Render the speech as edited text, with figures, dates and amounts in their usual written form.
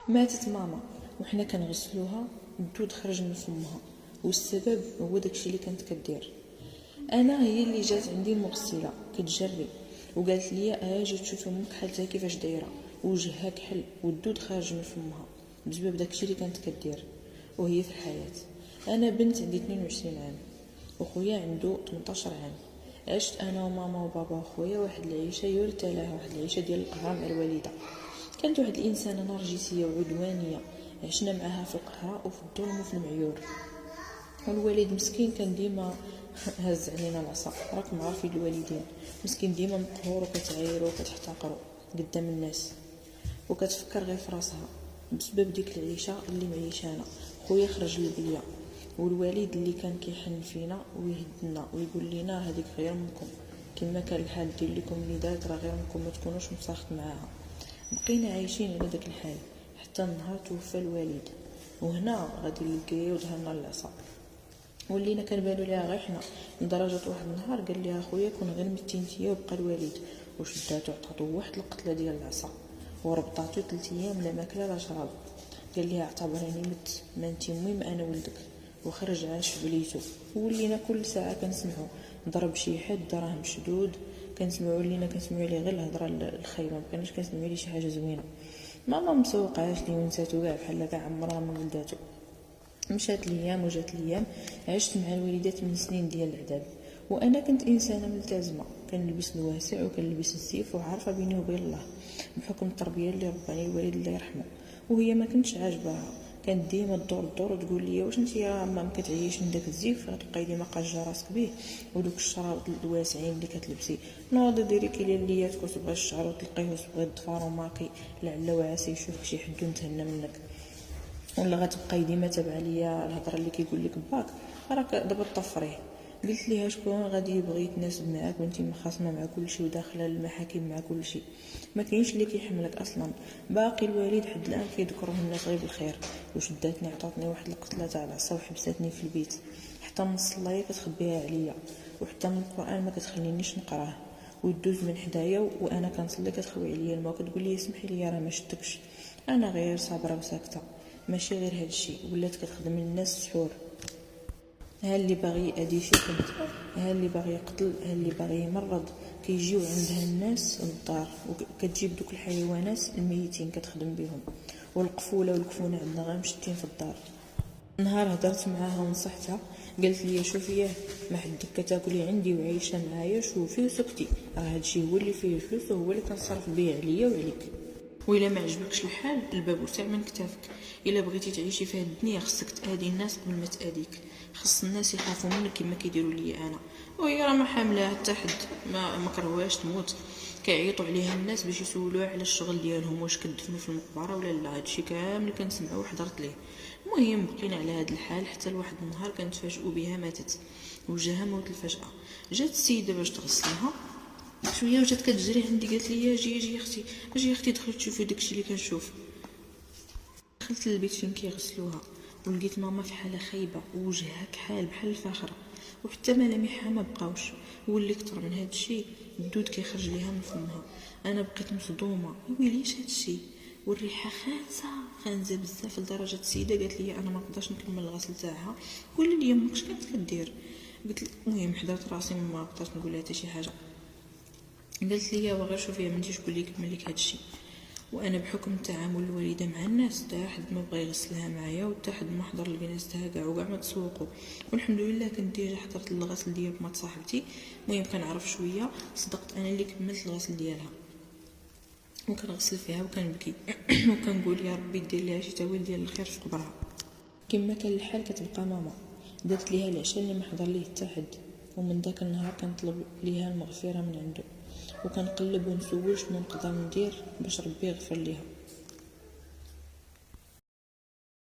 ماتت ماما وحنا كنغسلوها، الدود خرج من فمها، والسبب هو داكشي اللي كانت كدير. انا هي اللي جات عندي المغسله كتجري وقالت لي اجي تشوفي امك حالتها كيفاش دايره، وجهها كحل والدود خارج من فمها بسبب داكشي اللي كانت كدير وهي في الحياه. انا بنت عندي 22 عام وخويا عنده 18 عام. عشت انا وماما وبابا وخويا واحد العيشه يورثى لها، واحد العيشه ديال القهر مع الوالده. كانت واحد الانسانه نرجسيه وعدوانيه، عشنا معها في القهر وفي الظلم وفي المعيور. والوالد مسكين كان ديما هز علينا العصا. راكم عارفين الوالدين مسكين ديما مقهور وكتعايرو وكتحتقرو قدام الناس وكتفكر غير في راسها بسبب ديك العيشه اللي معيشانا. خويا خرج للبليه، والوالد اللي كان كيحن فينا ويهدنا ويقول لنا هذيك غير منكم، كما كان الحال ديال لكم وليدات راه غير منكم، ما تكونوش مساخط معاها. بقينا عايشين على داك الحال حتى النهار توفى الوالد، وهنا غادي للكري وظهرنا العصا. ولينا كنبانو ليها غير حنا، لدرجه واحد النهار قال ليها خويا كون غير متينتيه وبقى الوالد، وشداتو عطاتو واحد القتله ديال العصا وربطاتو 3 ايام لا ماكله لا شراب. قال ليها اعتبريني مت، ما انت المهم انا ولدك، وخرج عاش في بليتو. ولينا كل ساعه كنسمعو ضرب شي حد راه مشدود، كنسمعوا ليه غير الهضره الخايبه، ما كناش كنسمعوا ليه شي حاجه زوينه. ماما مسوقاش ليه ونساتو كاع بحال كاع عمرها ما ولداتو. مشات الايام وجات الايام، عشت مع الوالده 8 سنين ديال العذاب. وانا كنت انسانه ملتزمه، كنلبس الواسع وكنلبس الزيف وعارفه بيني وبين الله بحكم التربيه اللي رباني الوالد الله يرحمه. وهي ما كنتش عاجباها، كانت ديما الدور وتقول لي واش انت يا ما كتعيش من داك الزيف، غتبقاي ديما قاجه راسك به ودوك الشراب الواسعين اللي كتلبسي، نوض ديري كيلياتك وتبغي الشعر وتلقيه وتبغي الضفار وماكي لعل وعسى يشوفك شي حد ونتهنى منك، ولا غتبقاي ديما تابعه ليا الهضره اللي كيقول لك باك راك دابا طفريه. قلت ليها شكون غادي يبغي يتناسب معاك وانت مخاصمه مع كلشي وداخله المحاكم مع كلشي، ما كاينش اللي كيحملك اصلا. باقي الوالد حد الان كيذكروه الناس غير بالخير. وشداتني عطاتني واحد القتله تاع العصا وحبستني في البيت، حتى من الصلايه كتخبيها عليا، وحتى من القران ما كتخلينيش نقراه، ويدوز من حدايا وانا كنصلي كتخوي عليا الماء وكتقول لي سمحي لي راه ما شدكش. انا غير صابره وساكته. ماشي غير هادشي، ولات كتخدم للناس السحور، ها اللي باغي يأذي شي حد، ها اللي باغي يقتل، ها اللي باغي يمرض، كيجيو عندها الناس للدار وكتجيب دوك الحيوانات الميتين كتخدم بهم. والقفوله والكفونه عندنا غير مشتين في الدار. نهار هضرت معاها ونصحتها، قالت لي شوفي ما حدك كتاكلي عندي وعايشه معايا، شوفي وسكتي، راه هادشي هو اللي فيه الفلوس وهو اللي كنصرف به عليا وعليك. وإلا ما عجبكش الحال الباب وسع من كتافك. الا بغيتي تعيشي في هاد الدنيا خصك تاذي الناس قبل ما تاذيك، خص الناس يخافوا منك كما كيديروا لي انا. وهي راه ما حامله حتى حد، ما كرهواش تموت. كيعيطوا عليها الناس باش يسولوها على الشغل ديالهم، واش كدفنوا في المقبره ولا لا. هادشي كامل كنسمعوه وحضرت ليه. المهم بقينا على هاد الحال حتى لواحد النهار كنتفاجئوا بها ماتت، وجهها موت الفجأة. جات السيده باش تغسلها شويه وجات كتجري عندي، قالت لي جي اختي، جي اختي دخلت تشوفي داكشي اللي كنشوف. دخلت للبيت فين كيغسلوها ولقيت ماما في حاله خايبه ووجهها كحال بحال الفاخره، وحتى ملامحها ما بقاوش. واللي كتر من هذا الشيء الدود كيخرج ليها من فمها. انا بقيت مصدومه، ويليش هذا الشيء، والريحه خانزه بزاف لدرجه السيده قالت لي انا ما نقدرش نكمل الغسل تاعها. قولي لي امك اش كانت كدير؟ قلت المهم حضرت راسي ما قدرت نقول لها حتى شي حاجه. قالت لي وغير شوفي ما نجيش نقول لك كمل لك هادشي. وانا بحكم تعامل الوالده مع الناس حتى حد ما بغى يغسلها معايا وحتى حد ما حضر الجنازه تاعها كاع وكاع ما تسوقوا. والحمد لله كنت ديجا حضرت الغسل ديال بنات صاحبتي، المهم كنعرف شويه. صدقت انا اللي كملت الغسل ديالها وكنغسل فيها وكنبكي وكنقول يا ربي دير ليها شي تاويل ديال الخير في قبرها. كما كان الحال كتبقى ماما درت ليها العشاء اللي ما حضر ليه حتى حد، ومن داك النهار كنطلب ليها المغفره من عنده وكنقلب ونسول شنو نقدر ندير باش ربي يغفر ليها.